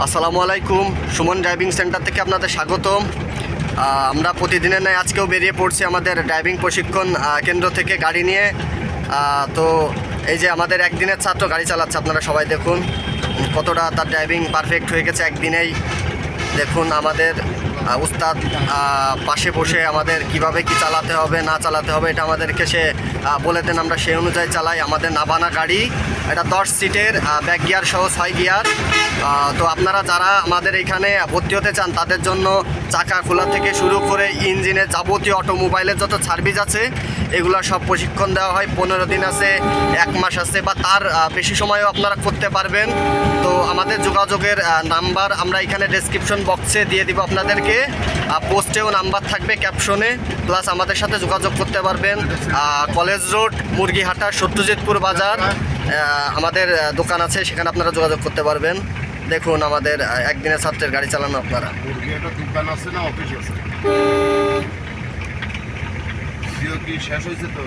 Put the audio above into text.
আসসালামু আলাইকুম। Suman driving centre থেকে আপনাদের স্বাগতম। আমরা প্রতিদিনের ন্যায় আজকেও বেরিয়ে পড়ছি আমাদের ড্রাইভিং প্রশিক্ষণ কেন্দ্র থেকে গাড়ি নিয়ে। তো এই যে আমাদের একদিনের ছাত্র গাড়ি চালাচ্ছে, আপনারা সবাই দেখুন কতটা তার ড্রাইভিং পারফেক্ট হয়ে গেছে একদিনেই। দেখুন আমাদের উস্তাদ পাশে বসে আমাদের কিভাবে কি চালাতে হবে না চালাতে হবে এটা আমাদেরকে সে বলে দেন, আমরা সেই অনুযায়ী চালাই। আমাদের নাভানা গাড়ি, এটা 10 সিটের, ব্যাক গিয়ার সহ 6 গিয়ার। তো আপনারা যারা আমাদের এখানে ভর্তি হতে চান তাদের জন্য চাকা খোলা থেকে শুরু করে ইঞ্জিনের যাবতীয় অটোমোবাইলের যত সার্ভিস আছে এগুলো সব প্রশিক্ষণ দেওয়া হয়। 15 দিন আছে, 1 মাস আছে, বা তার বেশি সময়ও আপনারা করতে পারবেন। তো আমাদের যোগাযোগের নাম্বার আমরা এখানে ডেসক্রিপশন বক্সে দিয়ে দিব আপনাদেরকে, পোস্টেও নাম্বার থাকবে ক্যাপশনে। প্লাস আমাদের সাথে যোগাযোগ করতে পারবেন কলেজ রোড, মুরগিহাটা, সত্যজিৎপুর বাজার আমাদের দোকান আছে, সেখানে আপনারা যোগাযোগ করতে পারবেন। দেখুন আমাদের একদিনের ছাত্রের গাড়ি চালানো আপনারা। দোকান আছে না অফিস আছে? শেষ হয়েছে তো।